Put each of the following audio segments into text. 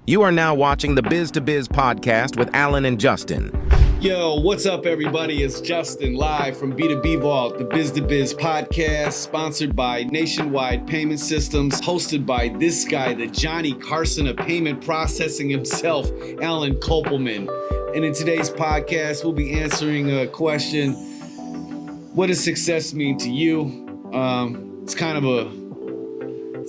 You are now watching the Biz to Biz podcast with Alan and Justin. Yo, what's up, everybody? It's Justin live from B2B Vault, the Biz to Biz podcast, sponsored by Nationwide Payment Systems, hosted by this guy, the Johnny Carson of payment processing himself, Alan Kopelman. And in today's podcast, we'll be answering a question: what does success mean to you? It's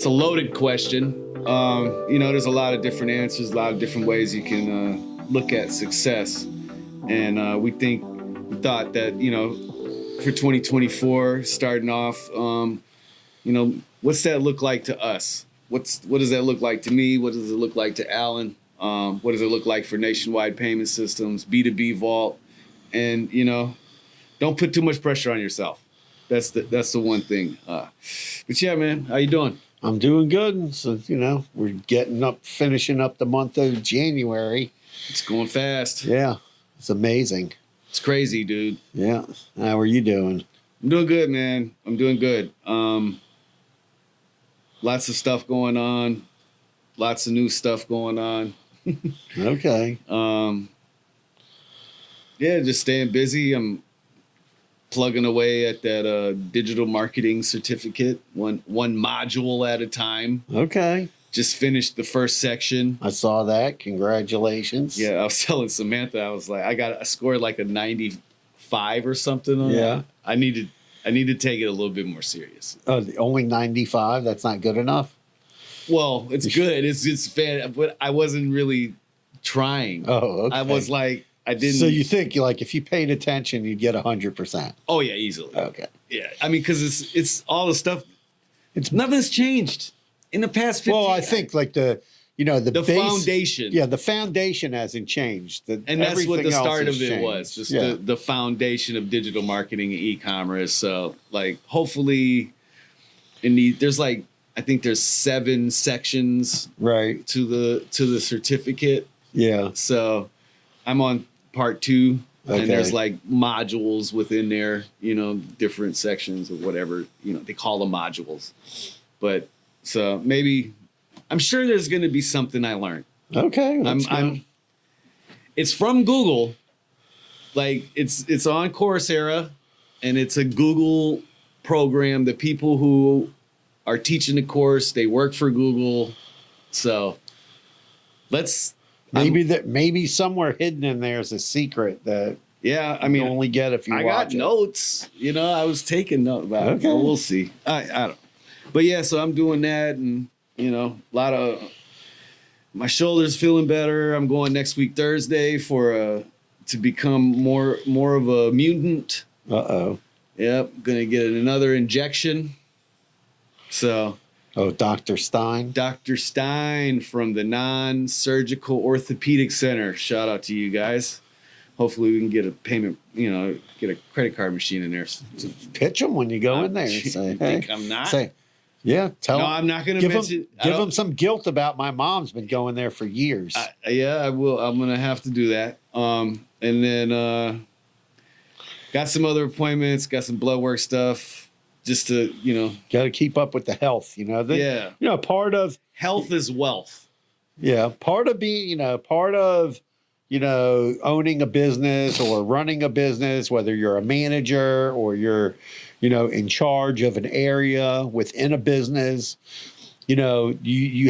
a loaded question. There's a lot of different answers, a lot of different ways you can look at success. And we thought that, for 2024, starting off, what's that look like to us? What does that look like to me? What does it look like to Alan? What does it look like for Nationwide Payment Systems, B2B Vault? And, don't put too much pressure on yourself. That's the one thing. But yeah, man, how you doing? I'm doing good. So, we're finishing up the month of January. It's going fast. Yeah, it's amazing. It's crazy, dude. Yeah. How are you doing? I'm doing good, man. I'm doing good. Lots of stuff going on. Lots of new stuff going on. Okay. Just staying busy. I'm plugging away at that digital marketing certificate, one module at a time. Okay. Just finished the first section. I saw that. Congratulations. Yeah, I was telling Samantha, I was like, I scored like a 95 or something on Yeah. that. I need to take it a little bit more serious. Oh, only 95? That's not good enough? Well, it's good. It's bad, but I wasn't really trying. Oh, okay. I was like, I didn't. So you think if you paid attention, you'd get 100%? Oh yeah, easily. Okay. Yeah, I mean, because it's all the stuff. Nothing's changed in the past 15 Well, I think the base, foundation. Yeah, the foundation hasn't changed. And that's what the start of it was. Just yeah. the foundation of digital marketing and e-commerce. So hopefully there's I think there's 7 sections right to the certificate. Yeah. So I'm on part 2. Okay. And there's modules within there, different sections or whatever, they call them modules. But so maybe I'm sure there's going to be something I learned. Okay. It's from Google. It's on Coursera, and it's a Google program. The people who are teaching the course, they work for Google. So maybe somewhere hidden in there is a secret that you only get if you watch it. I got notes. I was taking notes about it. Okay. Well, we'll see. I don't. But yeah, so I'm doing that, and a lot of my shoulders feeling better. I'm going next week Thursday to become more of a mutant. Uh-oh. Yep, gonna get another injection. So. Oh, Dr. Stein? Dr. Stein from the Non-Surgical Orthopedic Center. Shout out to you guys. Hopefully we can get a payment, get a credit card machine in there. Pitch them when you go in there. Say, hey, think I'm not? Say, yeah, tell them. No, I'm not going to mention. Give them some guilt about my mom's been going there for years. I will. I'm going to have to do that. And then got some other appointments, got some blood work stuff. Just to, got to keep up with the health, Yeah. Part of health is wealth. Yeah. Part of being, owning a business or running a business, whether you're a manager or you're, in charge of an area within a business, you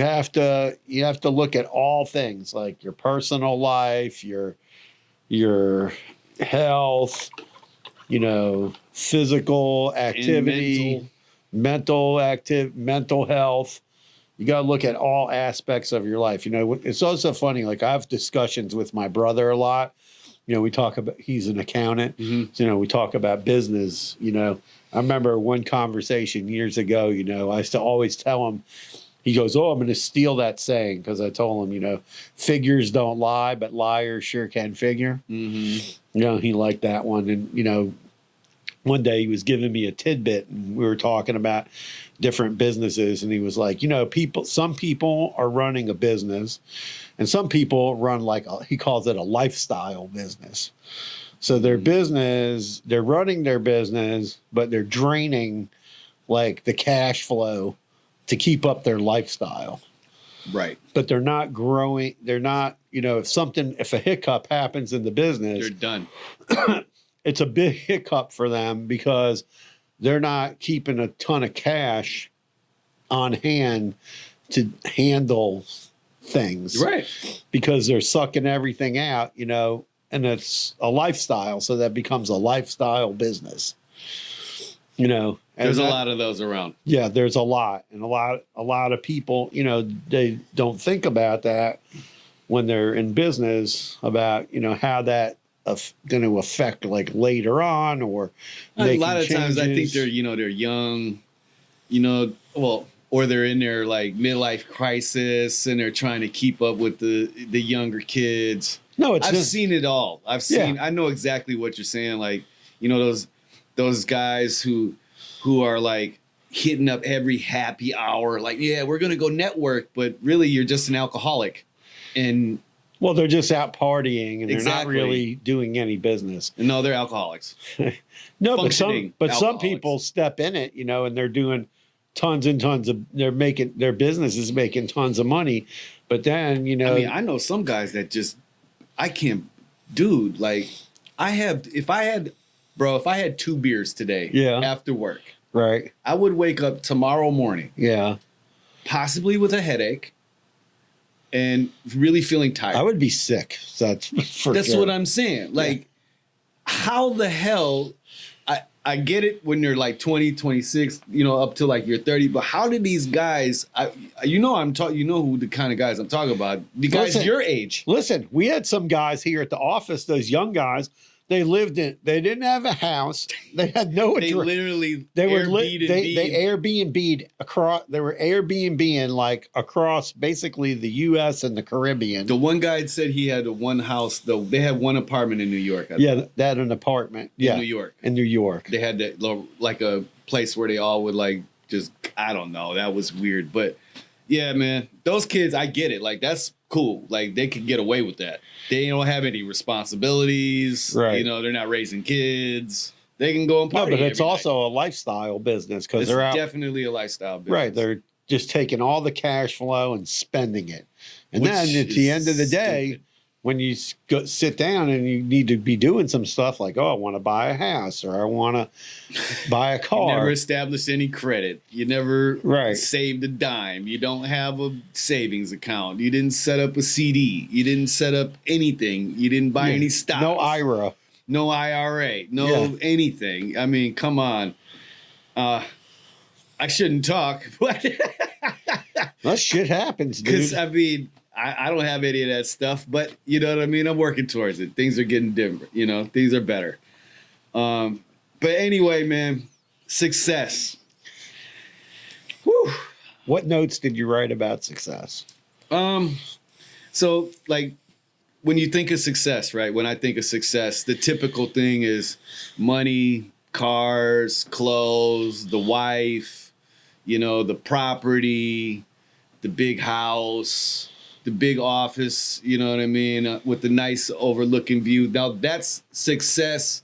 have to look at all things like your personal life, your health, physical activity, mental health. You got to look at all aspects of your life. It's also funny. I have discussions with my brother a lot. We talk about, he's an accountant. Mm-hmm. So, we talk about business. I remember one conversation years ago, I used to always tell him, he goes, "Oh, I'm going to steal that saying." Because I told him, figures don't lie, but liars sure can figure. Mm-hmm. He liked that one. And, one day he was giving me a tidbit and we were talking about different businesses. And he was like, some people are running a business and some people run he calls it a lifestyle business. So their business, they're running their business, but they're draining the cash flow to keep up their lifestyle. Right. but they're not growing. They're not, if a hiccup happens in the business, They're done. it's a big hiccup for them because they're not keeping a ton of cash on hand to handle things. Right. Because they're sucking everything out, and it's a lifestyle. So that becomes a lifestyle business, and There's a lot of those around. Yeah, there's a lot. And a lot of people, they don't think about that when they're in business about, how that going to affect like later on or A lot of times I think they're young, or they're in their like midlife crisis and they're trying to keep up with the younger kids. No, I've seen it all. I know exactly what you're saying. Like, those guys who are like hitting up every happy hour, like, yeah, we're going to go network, but really you're just an alcoholic. And well, they're just out partying and they're not Exactly. really doing any business. no, they're alcoholics. No, but Functioning some alcoholics. people step in it, and they're doing tons and tons of, their business is making tons of money. But then, I know some guys that just, I can't, dude, like if I had 2 beers today Yeah. after work, right. I would wake up tomorrow morning, Yeah. possibly with a headache and really feeling tired. I would be sick. So that's for That's sure. what I'm saying. Like, how the hell, I get it when you're like 20, 26, up to like you're 30, but how did these guys, you know who the kind of guys I'm talking about, the guys Listen. your age. Listen, we had some guys here at the office, those young guys, they didn't have a house. They had no They address. literally They were Airbnb'd. they Airbnb'd across. They were Airbnb'ing like across basically the U.S. and the Caribbean. The one guy said he had one house, though. They had one apartment in New York. Yeah, that an apartment. Yeah, New York. in New York. They had that like a place where they all would like just, I don't know. That was weird. But yeah, man, those kids, I get it. Like, that's cool. Like, they could get away with that. They don't have any responsibilities. Right. They're not raising kids. They can go and No, party. but it's every night. also a lifestyle business because It's they're out. definitely a lifestyle business. Right, they're just taking all the cash flow and spending it, and Which then at the end of the is day, stupid. when you sit down and you need to be doing some stuff like, oh, I want to buy a house or I want to buy a You car. never established any credit. You never Right. saved a dime. You don't have a savings account. You didn't set up a CD. You didn't set up anything. You didn't buy Yeah. any stocks. No IRA. No IRA. No Yeah. anything. I mean, come on. I shouldn't talk, but That shit happens, because dude. I mean, I don't have any of that stuff. But you know what I mean. I'm working towards it. Things are getting different. Things are better. But anyway, man, success. Whew. What notes did you write about success? So like when you think of success, right? When I think of success, the typical thing is money, cars, clothes, the wife, the property, the big house, the big office, you know what I mean? With the nice overlooking view. Now that's success,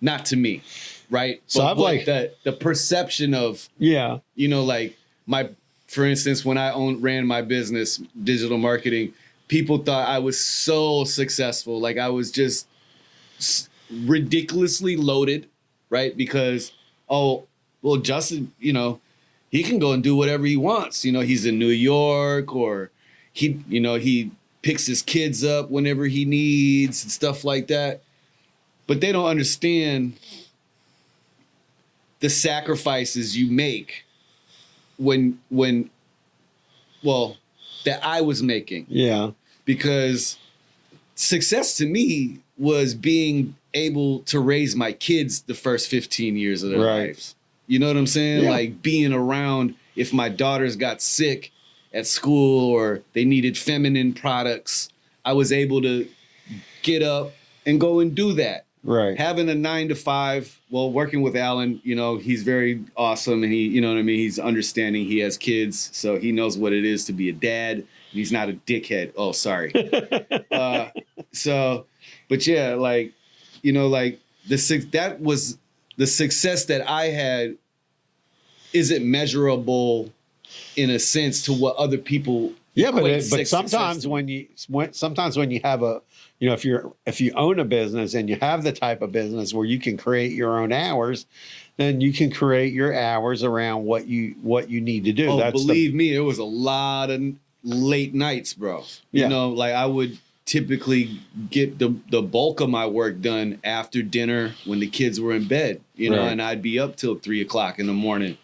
not to me, right? So I've what the perception of, Yeah. like for instance, when I ran my business, digital marketing, people thought I was so successful. Like I was just ridiculously loaded, right? Because, Justin, he can go and do whatever he wants. He's in New York, or he picks his kids up whenever he needs and stuff like that. But they don't understand the sacrifices you make that I was making. Yeah. Because success to me was being able to raise my kids the first 15 years of their Right. lives. You know what I'm saying? Yeah. Like being around if my daughters got sick at school or they needed feminine products, I was able to get up and go and do that. Right. Having a 9 to 5, working with Alan, he's very awesome, and he, he's understanding. He has kids, so he knows what it is to be a dad. He's not a dickhead. Oh, sorry. But yeah, that was the success that I had. Isn't measurable in a sense to what other people Yeah, but equate but sometimes success to sometimes when you have a, you know, if you own a business and you have the type of business where you can create your own hours, then you can create your hours around what you need to do. Oh, That's believe me, there was a lot of late nights, bro. Yeah. You know, like I would typically get the bulk of my work done after dinner when the kids were in bed, you know, Right. and I'd be up till 3 o'clock in the morning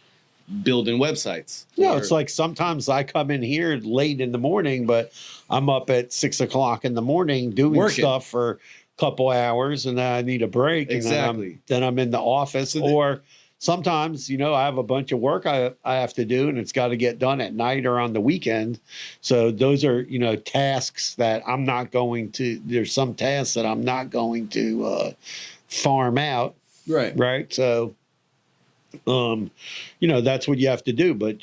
building websites. No, Or- it's like sometimes I come in here late in the morning, but I'm up at 6 o'clock in the morning doing Working. stuff for a couple hours, and then I need a break. Exactly. And then I'm in the office, So or sometimes, you know, I have a bunch of work I have to do, and it's got to get done at night or on the weekend. So those are, you know, tasks that I'm not going to. There's some tasks that I'm not going to farm out, right. right? So you know, that's what you have to do. But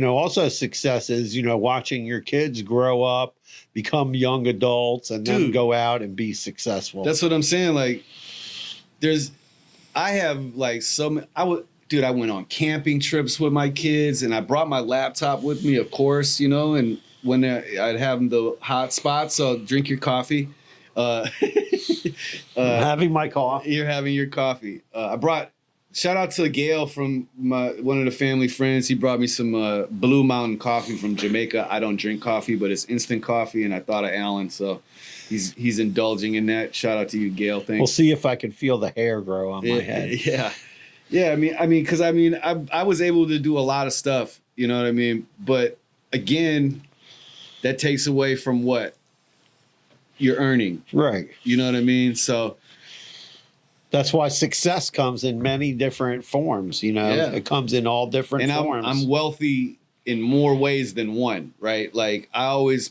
also success is, you know, watching your kids grow up, become young adults, and then Dude. go out and be successful. That's what I'm saying. Like, I have like I went on camping trips with my kids, and I brought my laptop with me, of course, you know, and when I'd have the hot spots, so drink your coffee. I'm having my coffee. You're having your coffee. Shout out to Gail from one of the family friends. He brought me some Blue Mountain coffee from Jamaica. I don't drink coffee, but it's instant coffee, and I thought of Alan, so he's indulging in that. Shout out to you, Gail. Thanks. We'll see if I can feel the hair grow on my head. Yeah. Because I was able to do a lot of stuff. You know what I mean? But again, that takes away from what you're earning. Right. You know what I mean? So. That's why success comes in many different forms. You know, Yeah. It comes in all different forms. I'm wealthy in more ways than one, right? Like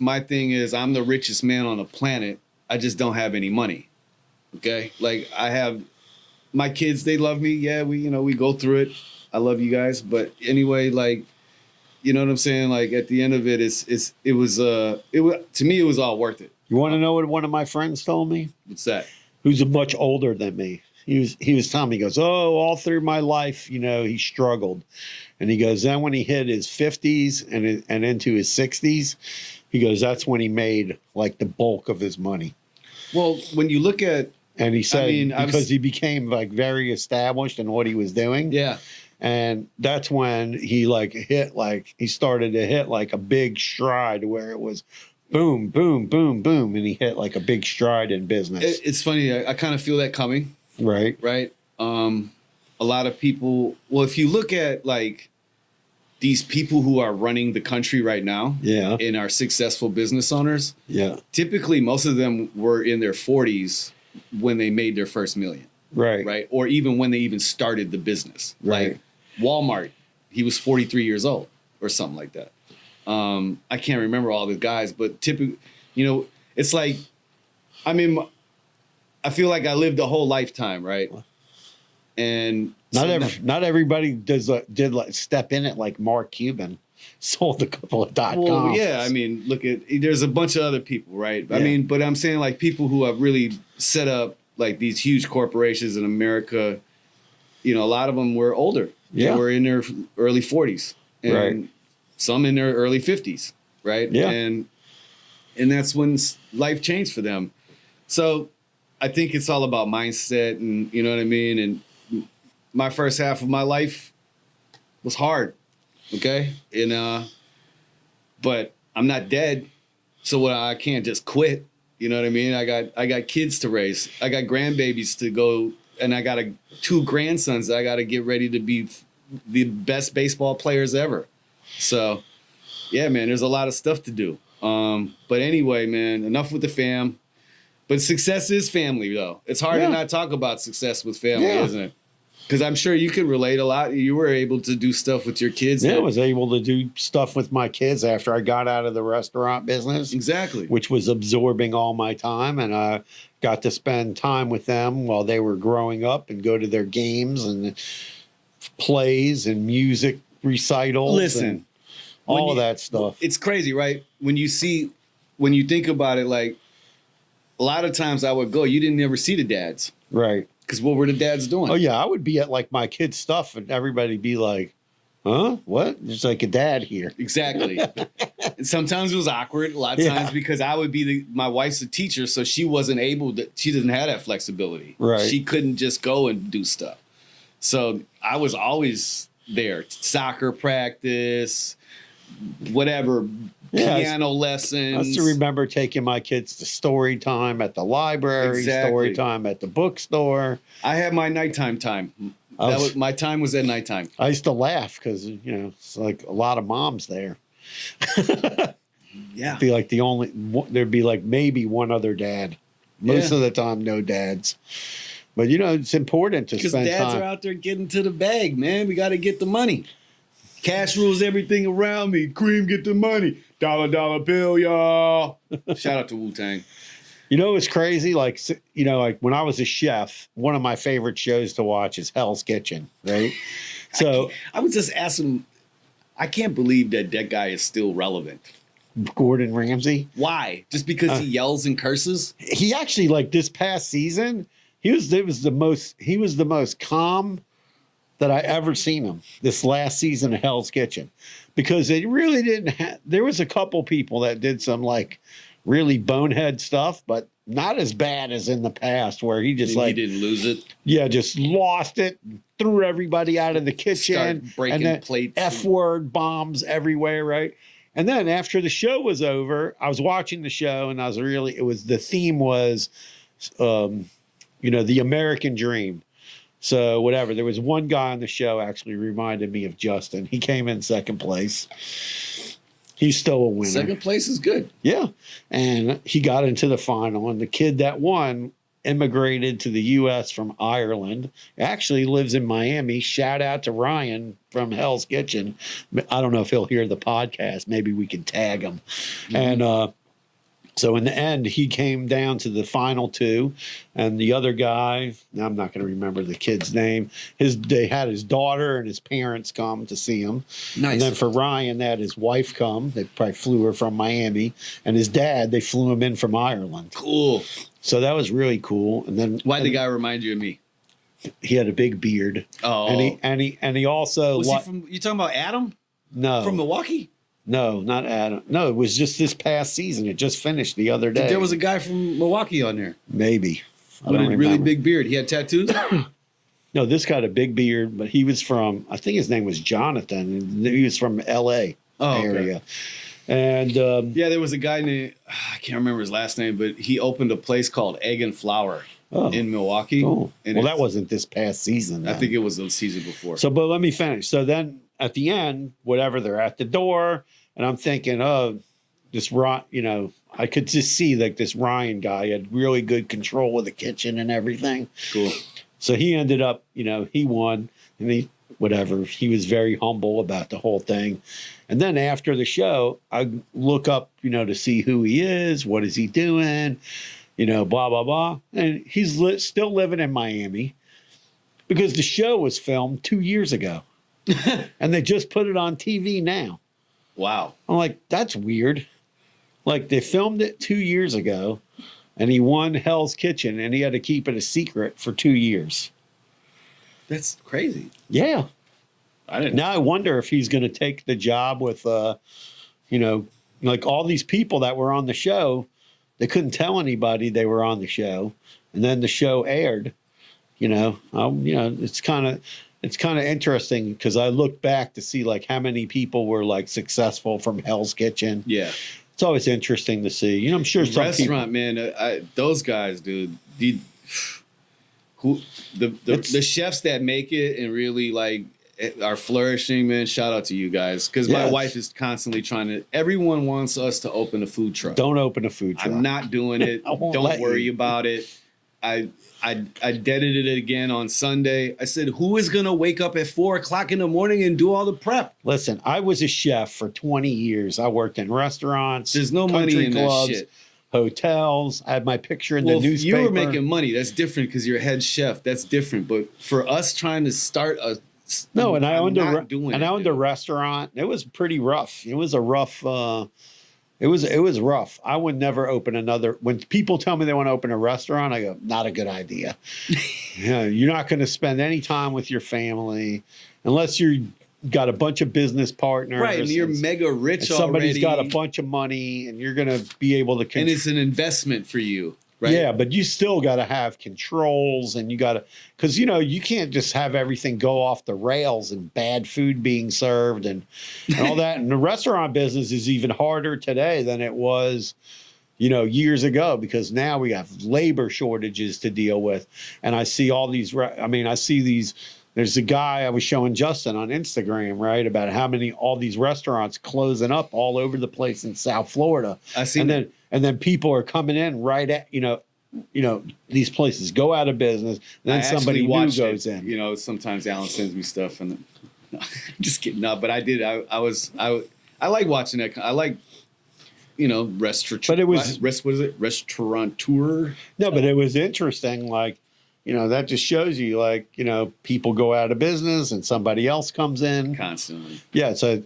my thing is I'm the richest man on the planet. I just don't have any money. Okay. Like I have my kids, they love me. Yeah. We go through it. I love you guys. But anyway, like, you know what I'm saying? Like at the end of it, to me, it was all worth it. You want to know what one of my friends told me? What's that? Who's much older than me. He was telling me, he goes, oh, all through my life, you know, he struggled. And he goes, then when he hit his 50s and into his 60s, he goes, that's when he made like the bulk of his money. Well, when you look at, and he said, I because he became like very established in what he was doing. yeah. And that's when he he started to hit like a big stride where it was boom, boom, boom, boom. And he hit like a big stride in business. It's funny. I kind of feel that coming. Right. Right. A lot of people, well, if you look at like these people who are running the country right now, Yeah. and are successful business owners, Yeah. typically most of them were in their 40s when they made their first million, Right. right? Or even when they even started the business. Right. Like Walmart, he was 43 years old or something like that. I can't remember all the guys, but typically, you know, it's like, I feel like I lived a whole lifetime, right? And Not everybody did like step in it like Mark Cuban sold a couple of .coms. well, yeah, look at, there's a bunch of other people, right? Yeah. But I'm saying like people who have really set up like these huge corporations in America, you know, a lot of them were older. Yeah. They were in their early 40s and Right. some in their early 50s, right? Yeah. And that's when life changed for them. So I think it's all about mindset, and you know what I mean? And my first half of my life was hard. Okay. And, but I'm not dead. So I can't just quit. You know what I mean? I got kids to raise. I got grandbabies to go, and I got 2 grandsons that I got to get ready to be the best baseball players ever. So yeah, man, there's a lot of stuff to do. But anyway, man, enough with the fam. But success is family, though. It's hard Yeah. to not talk about success with family, Yeah. isn't it? Because I'm sure you could relate a lot. You were able to do stuff with your kids. Yeah, I that- was able to do stuff with my kids after I got out of the restaurant business, Exactly. which was absorbing all my time. And I got to spend time with them while they were growing up and go to their games and plays and music recitals. Listen, and all when of that stuff. It's crazy, right? When you think about it, like a lot of times I would go, you didn't ever see the dads. Right. Because what were the dads doing? Oh, yeah. I would be at like my kids' stuff and everybody be like, Huh? What? There's like a dad here. Exactly. And sometimes it was awkward. A lot of times because I would be my wife's a teacher, so she wasn't able to. She didn't have that flexibility. Right. She couldn't just go and do stuff. So I was always there. Soccer practice, whatever, piano lessons. I used to remember taking my kids to story time at the library, story time at the bookstore. I had my nighttime time. My time was at nighttime. I used to laugh because, it's like a lot of moms there. Yeah. Be like there'd be like maybe one other dad. Most of the time, no dads. But, it's important to spend time. Because dads are out there getting to the bag, man. We got to get the money. Cash rules everything around me. Cream, get the money. Dollar bill, y'all. Shout out to Wu-Tang. It's crazy. Like when I was a chef, one of my favorite shows to watch is Hell's Kitchen, right? So I was just asking, I can't believe that guy is still relevant. Gordon Ramsay. Why? Just because he yells and curses? He actually, like this past season, he was the most calm that I ever seen him this last season of Hell's Kitchen, because they really didn't there was a couple people that did some like really bonehead stuff, but not as bad as in the past where he just he didn't lose it. Yeah, just lost it, threw everybody out of the kitchen, started breaking and plates, F-word bombs everywhere, right? And then after the show was over, I was watching the show and the theme was, the American dream. So whatever, there was one guy on the show actually reminded me of Justin. He came in second place. He's still a winner. Second place is good. Yeah. And he got into the final, and the kid that won immigrated to the U.S. from Ireland. Actually lives in Miami. Shout out to Ryan from Hell's Kitchen. I don't know if he'll hear the podcast. Maybe we can tag him. Mm-hmm. And so in the end, he came down to the final two, and the other guy, I'm not going to remember the kid's name. They had his daughter and his parents come to see him. Nice. And then for Ryan, they had his wife come. They probably flew her from Miami, and his dad, they flew him in from Ireland. Cool. So that was really cool. And then why'd the guy remind you of me? He had a big beard. Oh, and he also was he from? You talking about Adam? No, from Milwaukee. No, not Adam. No, it was just this past season. It just finished the other day. There was a guy from Milwaukee on there. Maybe. With a really big beard. He had tattoos? No, this guy had a big beard, but he was from, I think his name was Jonathan. He was from L.A. area. Okay. And there was a guy named, I can't remember his last name, but he opened a place called Egg and Flour in Milwaukee. Oh. And that wasn't this past season. I think it was the season before. So, but let me finish. So then at the end, whatever, they're at the door, and I'm thinking, I could just see like this Ryan guy had really good control of the kitchen and everything. Cool. So he ended up, he won, and he was very humble about the whole thing. And then after the show, I look up, to see who he is, what is he doing, blah, blah, blah. And he's still living in Miami because the show was filmed 2 years ago. And they just put it on TV now. Wow. I'm like, that's weird. Like, they filmed it 2 years ago, and he won Hell's Kitchen, and he had to keep it a secret for 2 years. That's crazy. Yeah. I didn't. Now I wonder if he's going to take the job with, like all these people that were on the show. They couldn't tell anybody they were on the show, and then the show aired. It's kind of interesting because I look back to see like how many people were like successful from Hell's Kitchen. Yeah, it's always interesting to see. I'm sure some restaurant people, man. Those guys, dude. The chefs that make it and really like are flourishing, man. Shout out to you guys because my wife is constantly trying to. Everyone wants us to open a food truck. Don't open a food truck. I'm not doing it. Don't worry about it. I deaded it again on Sunday. I said, who is going to wake up at 4:00 in the morning and do all the prep? Listen, I was a chef for 20 years. I worked in restaurants. There's no money in clubs, that shit. Hotels. I had my picture in the newspaper. You were making money. That's different because you're head chef. That's different. But for us trying to start I owned a restaurant. It was pretty rough. It was a rough. It was rough. I would never open another. When people tell me they want to open a restaurant, I go, not a good idea. You're not going to spend any time with your family unless you're got a bunch of business partners. Right, and you're mega rich and somebody's already. got a bunch of money, and you're going to be able to and it's an investment for you, right? Yeah, but you still got to have controls, and you got to, because you can't just have everything go off the rails and bad food being served and all that. And the restaurant business is even harder today than it was, years ago, because now we have labor shortages to deal with. And I see all these. I see these. There's a guy I was showing Justin on Instagram, right, about how all these restaurants closing up all over the place in South Florida. I see. And then people are coming in right at these places go out of business, and then somebody new goes in. Sometimes Alan sends me stuff, and no, just kidding. No, but I did. I like watching that. I like restaurant. But it was what is it? Restaurateur. No, but it was interesting. Like, that just shows you, people go out of business and somebody else comes in constantly. Yeah, it's a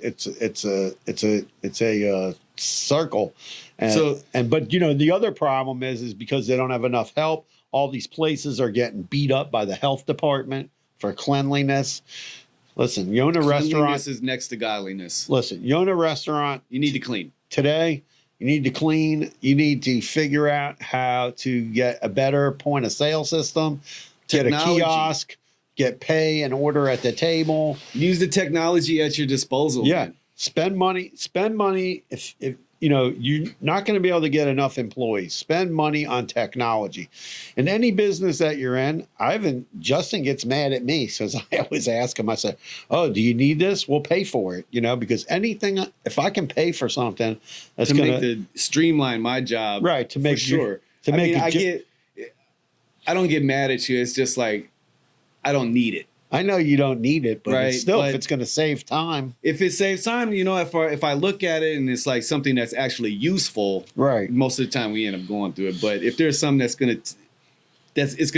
circle. But the other problem is because they don't have enough help. All these places are getting beat up by the health department for cleanliness. Listen, you own a restaurant. Cleanliness is next to godliness. Listen, you own a restaurant. You need to clean today. You need to clean. You need to figure out how to get a better point of sale system, get a kiosk, get pay and order at the table. Use the technology at your disposal. Yeah. Man. Spend money. If you're not going to be able to get enough employees, spend money on technology. In any business that you're in, Justin gets mad at me because I always ask him, I say, "Oh, do you need this? We'll pay for it." Because if I can pay for something, that's going to streamline my job. Right. To make sure. I don't get mad at you. It's just like, I don't need it. I know you don't need it, but right, if it's going to save time. If it saves time, if I look at it and it's like something that's actually useful, right? Most of the time we end up going through it. But if there's something it's going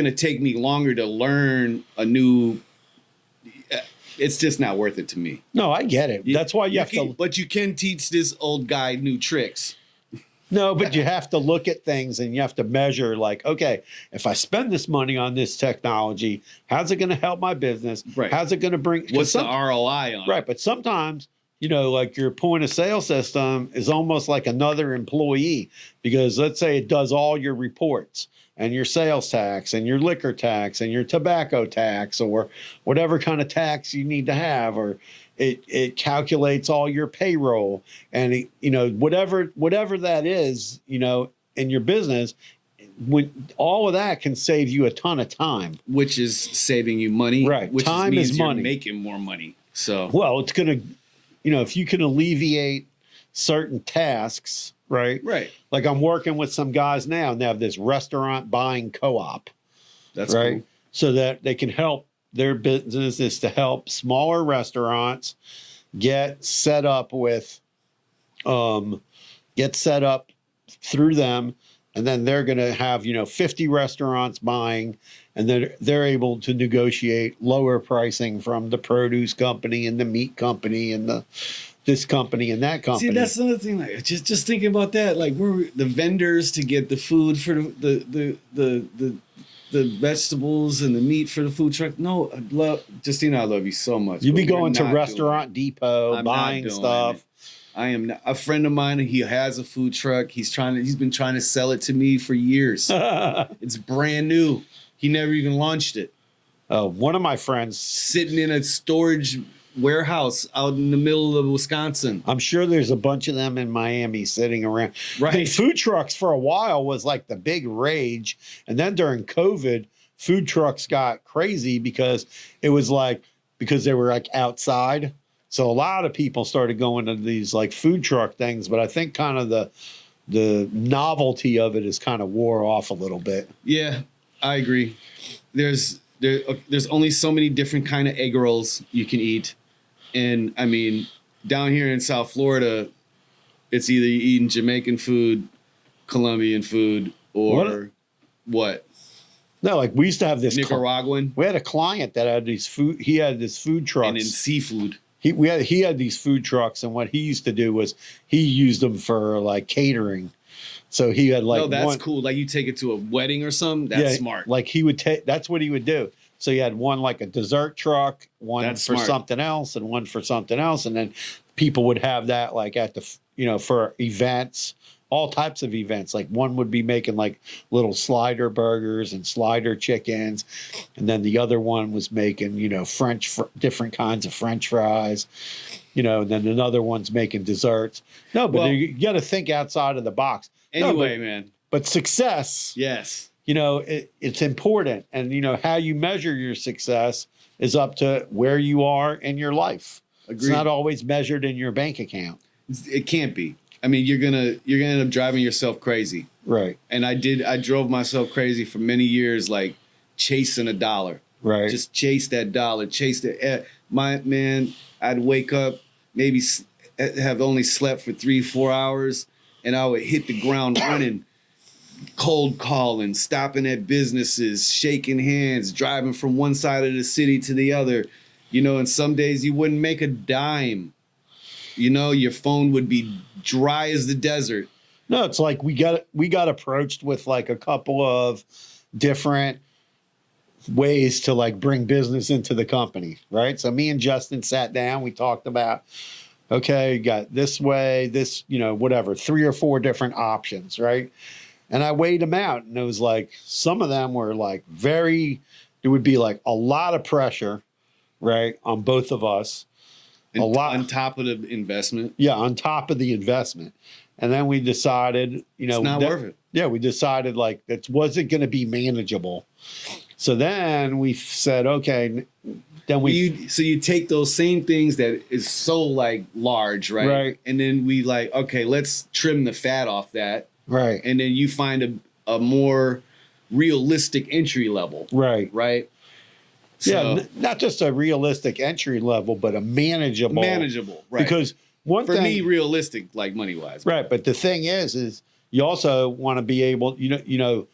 to take me longer to learn a new, it's just not worth it to me. No, I get it. That's why you have to. But you can teach this old guy new tricks. No, but you have to look at things and you have to measure, like, okay, if I spend this money on this technology, how's it going to help my business? Right. How's it going to bring? What's the ROI on it? Right. But sometimes, like your point of sale system is almost like another employee, because let's say it does all your reports and your sales tax and your liquor tax and your tobacco tax or whatever kind of tax you need to have, or it calculates all your payroll and whatever that is, in your business. When all of that can save you a ton of time, which is saving you money. Right, which time means is money. You're making more money. So it's gonna, if you can alleviate certain tasks, right? Right. Like I'm working with some guys now, and they have this restaurant buying co-op. That's right. Cool. So that they can help. Their business is to help smaller restaurants get set up through them, and then they're going to have 50 restaurants buying, and then they're able to negotiate lower pricing from the produce company and the meat company and this company and that company. See, that's another thing. Like just thinking about that, like we're the vendors to get the food for the vegetables and the meat for the food truck. No, Justina, I love you so much. You be going to Restaurant Depot, buying stuff. I am not. A friend of mine, he has a food truck. He's been trying to sell it to me for years. It's brand new. He never even launched it. One of my friends sitting in a storage warehouse out in the middle of Wisconsin. I'm sure there's a bunch of them in Miami sitting around. Right. The food trucks for a while was like the big rage. And then during COVID, food trucks got crazy because they were like outside. So a lot of people started going to these like food truck things, but I think kind of the novelty of it is kind of wore off a little bit. Yeah, I agree. There's only so many different kind of egg rolls you can eat. And I mean, down here in South Florida, it's either you're eating Jamaican food, Colombian food, or what? No, like we used to have this Nicaraguan. We had a client that had these food. He had this food trucks. And in seafood. He had these food trucks, and what he used to do was he used them for like catering. So he had like cool. Like you take it to a wedding or something. That's smart. Like he would take. That's what he would do. So you had one like a dessert truck, one That's for smart. something else, and one for something else. And then people would have that like at the, for events, all types of events. Like one would be making like little slider burgers and slider chickens. And then the other one was making, different kinds of French fries, and then another one's making desserts. No, but Well- you got to think outside of the box. No, Anyway, man. but success, Yes. it's important. And, how you measure your success is up to where you are in your life. It's Agreed. not always measured in your bank account. It can't be. I mean, you're gonna end up driving yourself crazy. Right. And I drove myself crazy for many years, like chasing a dollar. Right. Just chase that dollar, chase the. My man, I'd wake up, maybe have only slept for 3-4 hours, and I would hit the ground running, cold calling, stopping at businesses, shaking hands, driving from one side of the city to the other. And some days you wouldn't make a dime. Your phone would be dry as the desert. No, it's like we got approached with like a couple of different ways to like bring business into the company, right? So me and Justin sat down, we talked about, okay, you got this way, this, whatever, 3 or 4 different options, right? And I weighed them out, and it was like some of them were like it would be like a lot of pressure, right, on both of us. And A lot. on top of the investment. Yeah, on top of the investment. And then we decided, It's not worth it. Yeah, we decided like it wasn't going to be manageable. So then we said, okay, then So you take those same things that is so like large, right? Right. And then we like, okay, let's trim the fat off that. right, And then you find a more realistic entry level, right. right? Yeah, not just a realistic entry level, but a manageable. Manageable, right? Because one for thing, me, realistic, like money wise. right? But the thing is you also want to be able, the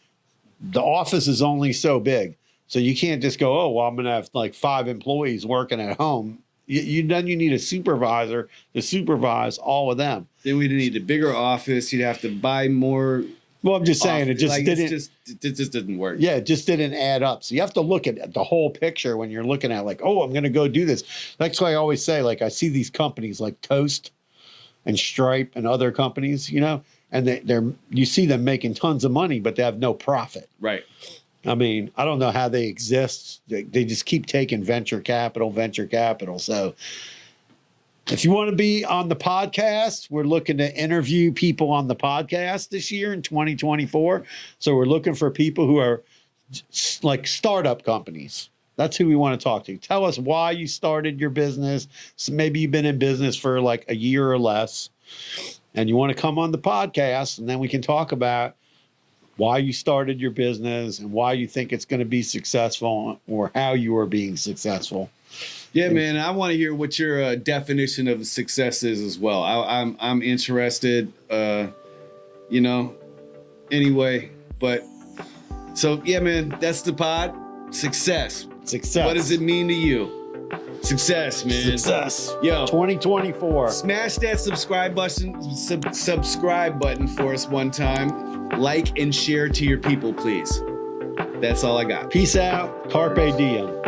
office is only so big, so you can't just go, oh, well, I'm going to have like 5 employees working at home. Then you need a supervisor to supervise all of them. Then we'd need a bigger office. You'd have to buy more. Well, I'm just saying it just like, didn't. It just didn't work. Yeah, it just didn't add up. So you have to look at the whole picture when you're looking at like, oh, I'm going to go do this. That's why I always say, like, I see these companies like Toast and Stripe and other companies, and you see them making tons of money, but they have no profit. Right. I mean, I don't know how they exist. They just keep taking venture capital. So if you want to be on the podcast, we're looking to interview people on the podcast this year in 2024. So we're looking for people who are like startup companies. That's who we want to talk to. Tell us why you started your business. So maybe you've been in business for like a year or less, and you want to come on the podcast, and then we can talk about why you started your business and why you think it's going to be successful, or how you are being successful. Yeah, man. I want to hear what your definition of success is as well. I'm interested. Anyway, but so yeah, man. That's the pod. Success. What does it mean to you? Success, man. Success. Yo. 2024. Smash that subscribe button. Subscribe button for us one time. Like and share to your people, please. That's all I got. Peace out. Carpe diem.